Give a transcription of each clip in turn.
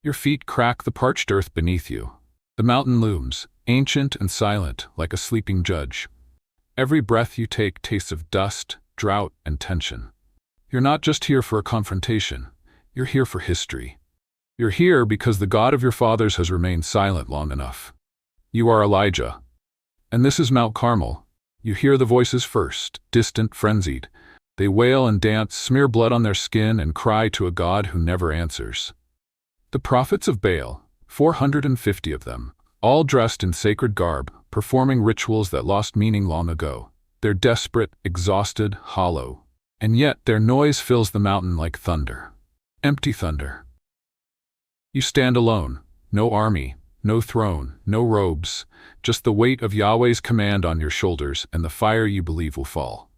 Your feet crack the parched earth beneath you. The mountain looms, ancient and silent, like a sleeping judge. Every breath you take tastes of dust, drought, and tension. You're not just here for a confrontation. You're here for history. You're here because the God of your fathers has remained silent long enough. You are Elijah. And this is Mount Carmel. You hear the voices first, distant, frenzied. They wail and dance, smear blood on their skin, and cry to a God who never answers. The prophets of Baal, 450 of them, all dressed in sacred garb, performing rituals that lost meaning long ago. They're desperate, exhausted, hollow. And yet their noise fills the mountain like thunder. Empty thunder. You stand alone. No army, no throne, no robes, just the weight of Yahweh's command on your shoulders and the fire you believe will fall.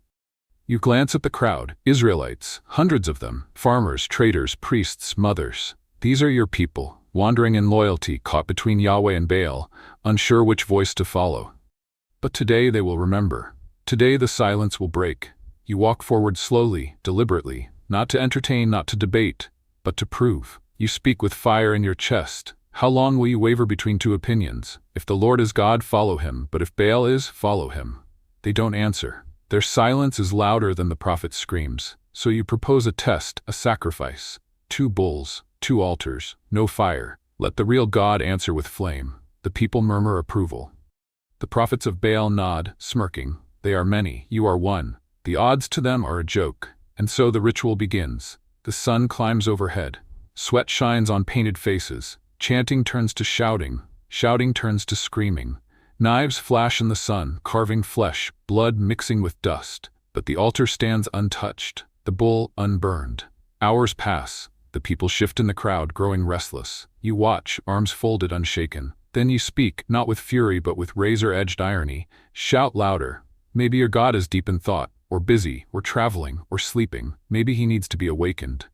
You glance at the crowd, Israelites, hundreds of them, farmers, traders, priests, mothers. These are your people, wandering in loyalty, caught between Yahweh and Baal, unsure which voice to follow. But today they will remember. Today the silence will break. You walk forward slowly, deliberately, not to entertain, not to debate, but to prove. You speak with fire in your chest. How long will you waver between two opinions? If the Lord is God, follow him, but if Baal is, follow him. They don't answer. Their silence is louder than the prophet's screams. So you propose a test, a sacrifice. 2 bulls, 2 altars, no fire. Let the real God answer with flame. The people murmur approval. The prophets of Baal nod, smirking. They are many, you are one. The odds to them are a joke. And so the ritual begins. The sun climbs overhead. Sweat shines on painted faces. Chanting turns to shouting. Shouting turns to screaming. Knives flash in the sun, carving flesh, blood mixing with dust. But the altar stands untouched, the bull unburned. Hours pass. The people shift in the crowd, growing restless. You watch, arms folded, unshaken. Then you speak, not with fury but with razor-edged irony. Shout louder. Maybe your God is deep in thought, or busy, or traveling, or sleeping. Maybe he needs to be awakened.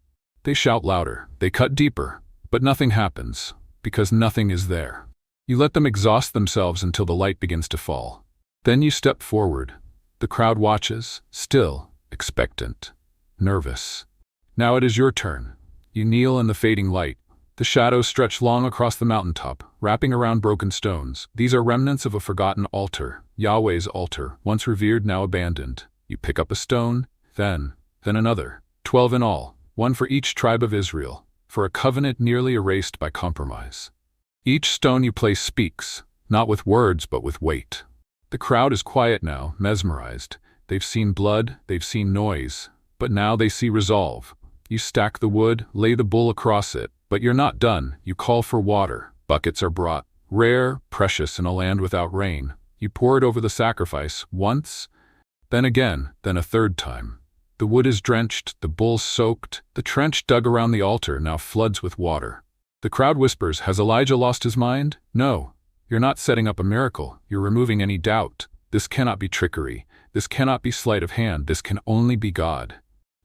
They shout louder. They cut deeper. But nothing happens, because nothing is there. You let them exhaust themselves until the light begins to fall. Then you step forward. The crowd watches, still, expectant, nervous. Now it is your turn. You kneel in the fading light. The shadows stretch long across the mountaintop, wrapping around broken stones. These are remnants of a forgotten altar, Yahweh's altar, once revered, now abandoned. You pick up a stone, then another. 12 in all, one for each tribe of Israel, for a covenant nearly erased by compromise. Each stone you place speaks, not with words but with weight. The crowd is quiet now, mesmerized. They've seen blood, they've seen noise, but now they see resolve. You stack the wood, lay the bull across it, but you're not done. You call for water. Buckets are brought, rare, precious in a land without rain. You pour it over the sacrifice, once, then again, then a third time. The wood is drenched, the bull soaked. The trench dug around the altar now floods with water. The crowd whispers, has Elijah lost his mind? No. You're not setting up a miracle. You're removing any doubt. This cannot be trickery. This cannot be sleight of hand. This can only be God.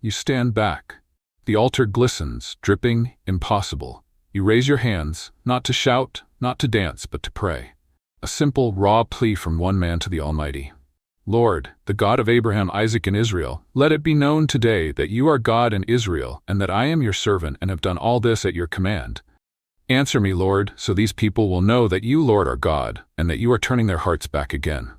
You stand back. The altar glistens, dripping, impossible. You raise your hands, not to shout, not to dance, but to pray. A simple, raw plea from one man to the Almighty. Lord, the God of Abraham, Isaac, and Israel, let it be known today that you are God in Israel, and that I am your servant and have done all this at your command. Answer me, Lord, so these people will know that you, Lord, are God, and that you are turning their hearts back again.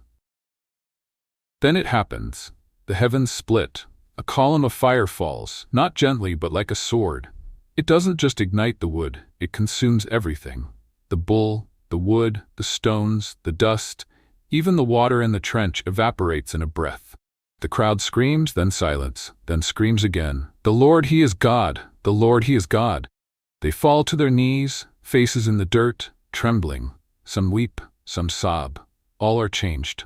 Then it happens. The heavens split. A column of fire falls, not gently but like a sword. It doesn't just ignite the wood, it consumes everything. The bull, the wood, the stones, the dust, even the water in the trench evaporates in a breath. The crowd screams, then silence, then screams again. The Lord, he is God! The Lord, he is God! They fall to their knees, faces in the dirt, trembling. Some weep, some sob. All are changed.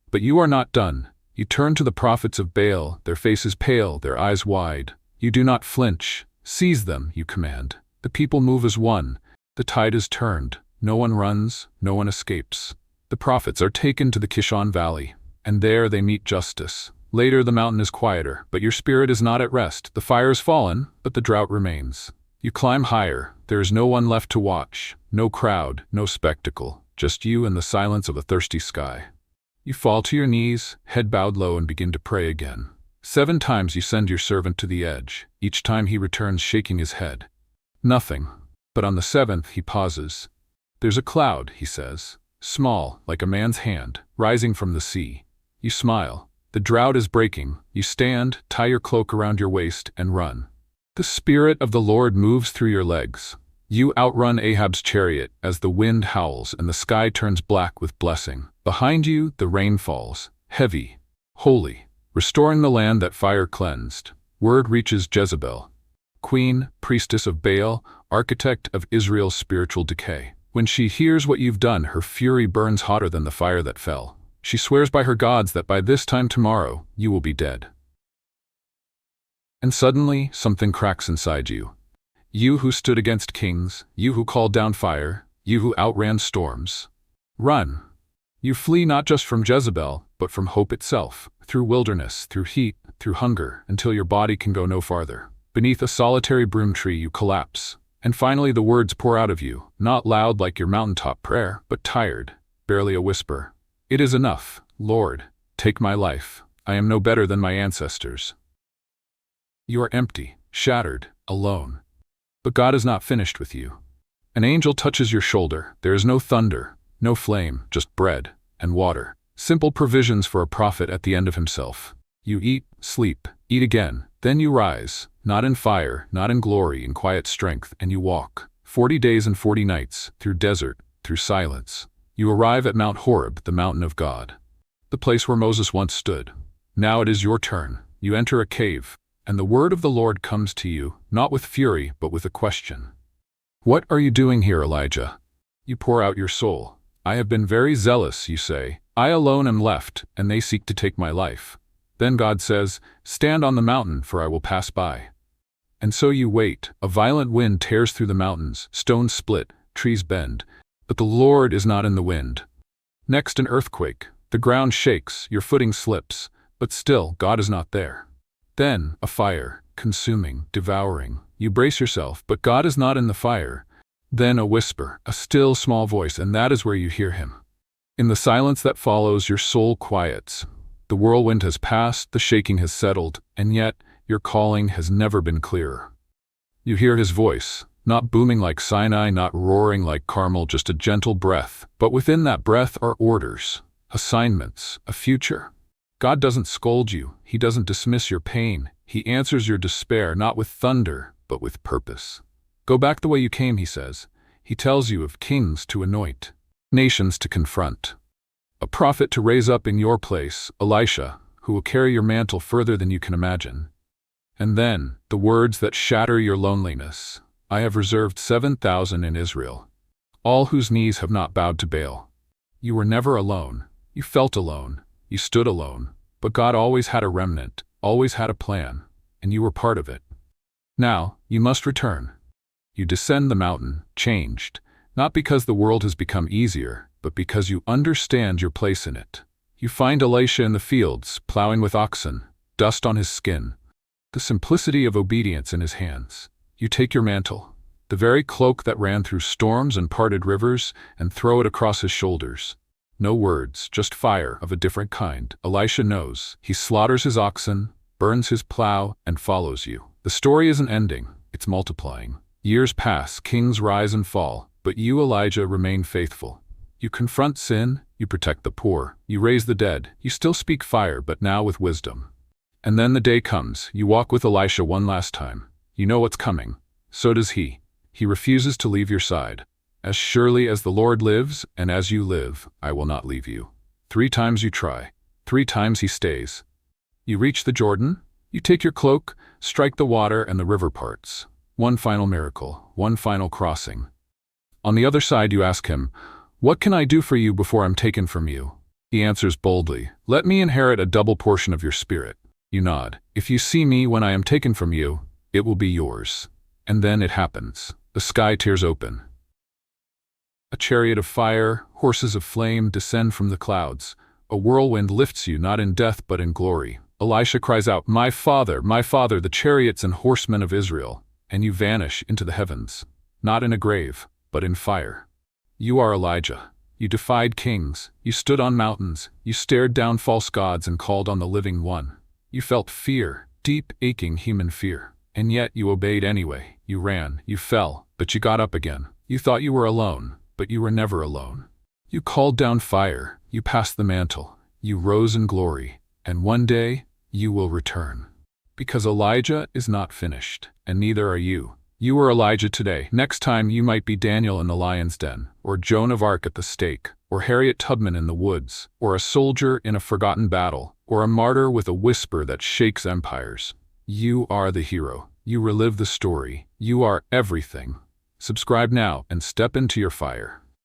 But you are not done. You turn to the prophets of Baal, their faces pale, their eyes wide. You do not flinch. Seize them, you command. The people move as one. The tide is turned. No one runs, no one escapes. The prophets are taken to the Kishon Valley, and there they meet justice. Later the mountain is quieter, but your spirit is not at rest. The fire is fallen, but the drought remains. You climb higher. There is no one left to watch. No crowd, no spectacle. Just you and the silence of a thirsty sky. You fall to your knees, head bowed low, and begin to pray again. 7 times you send your servant to the edge. Each time he returns shaking his head. Nothing. But on the seventh he pauses. There's a cloud, he says, small, like a man's hand, rising from the sea. You smile. The drought is breaking. You stand, tie your cloak around your waist, and run. The Spirit of the Lord moves through your legs. You outrun Ahab's chariot as the wind howls and the sky turns black with blessing. Behind you, the rain falls, heavy, holy, restoring the land that fire cleansed. Word reaches Jezebel, queen, priestess of Baal, architect of Israel's spiritual decay. When she hears what you've done, her fury burns hotter than the fire that fell. She swears by her gods that by this time tomorrow, you will be dead. And suddenly, something cracks inside you. You who stood against kings, you who called down fire, you who outran storms. Run. You flee not just from Jezebel, but from hope itself, through wilderness, through heat, through hunger, until your body can go no farther. Beneath a solitary broom tree you collapse, and finally the words pour out of you, not loud like your mountaintop prayer, but tired, barely a whisper. It is enough, Lord, take my life. I am no better than my ancestors. You are empty, shattered, alone. But God is not finished with you. An angel touches your shoulder. There is no thunder, no flame, just bread and water. Simple provisions for a prophet at the end of himself. You eat, sleep, eat again. Then you rise, not in fire, not in glory, in quiet strength, and you walk. 40 days and 40 nights, through desert, through silence. You arrive at Mount Horeb, the mountain of God. The place where Moses once stood. Now it is your turn. You enter a cave, and the word of the Lord comes to you, not with fury, but with a question. What are you doing here, Elijah? You pour out your soul. I have been very zealous, you say. I alone am left, and they seek to take my life. Then God says, stand on the mountain, for I will pass by. And so you wait. A violent wind tears through the mountains, stones split, trees bend. But the Lord is not in the wind. Next, an earthquake. The ground shakes, your footing slips, but still, God is not there. Then, a fire, consuming, devouring. You brace yourself, but God is not in the fire. Then a whisper, a still small voice, and that is where you hear him. In the silence that follows, your soul quiets. The whirlwind has passed, the shaking has settled, and yet, your calling has never been clearer. You hear his voice, not booming like Sinai, not roaring like Carmel, just a gentle breath. But within that breath are orders, assignments, a future. God doesn't scold you. He doesn't dismiss your pain. He answers your despair, not with thunder, but with purpose. Go back the way you came, he says. He tells you of kings to anoint, nations to confront, a prophet to raise up in your place, Elisha, who will carry your mantle further than you can imagine. And then, the words that shatter your loneliness. I have reserved 7,000 in Israel, all whose knees have not bowed to Baal. You were never alone. You felt alone. You stood alone. But God always had a remnant, always had a plan, and you were part of it. Now, you must return. You descend the mountain, changed, not because the world has become easier, but because you understand your place in it. You find Elisha in the fields, plowing with oxen, dust on his skin, the simplicity of obedience in his hands. You take your mantle, the very cloak that ran through storms and parted rivers, and throw it across his shoulders. No words, just fire of a different kind. Elisha knows. He slaughters his oxen, burns his plow, and follows you. The story isn't ending, it's multiplying. Years pass, kings rise and fall, but you, Elijah, remain faithful. You confront sin, you protect the poor, you raise the dead, you still speak fire, but now with wisdom. And then the day comes, you walk with Elisha one last time. You know what's coming. So does he. He refuses to leave your side. As surely as the Lord lives, and as you live, I will not leave you. 3 times you try. 3 times he stays. You reach the Jordan. You take your cloak, strike the water, and the river parts. One final miracle, one final crossing. On the other side you ask him, what can I do for you before I'm taken from you? He answers boldly, let me inherit a double portion of your spirit. You nod. If you see me when I am taken from you, it will be yours. And then it happens. The sky tears open. A chariot of fire, horses of flame descend from the clouds. A whirlwind lifts you not in death but in glory. Elisha cries out, my father, the chariots and horsemen of Israel. And you vanish into the heavens, not in a grave, but in fire. You are Elijah. You defied kings. You stood on mountains. You stared down false gods and called on the living one. You felt fear, deep, aching human fear. And yet you obeyed anyway. You ran, you fell, but But you got up again. You thought you were alone, but you were never alone. You called down fire, you passed the mantle, you rose in glory, and one day you will return. Because Elijah is not finished, and neither are you. You are Elijah today. Next time you might be Daniel in the lion's den, or Joan of Arc at the stake, or Harriet Tubman in the woods, or a soldier in a forgotten battle, or a martyr with a whisper that shakes empires. You are the hero. You relive the story. You are everything. Subscribe now and step into your fire.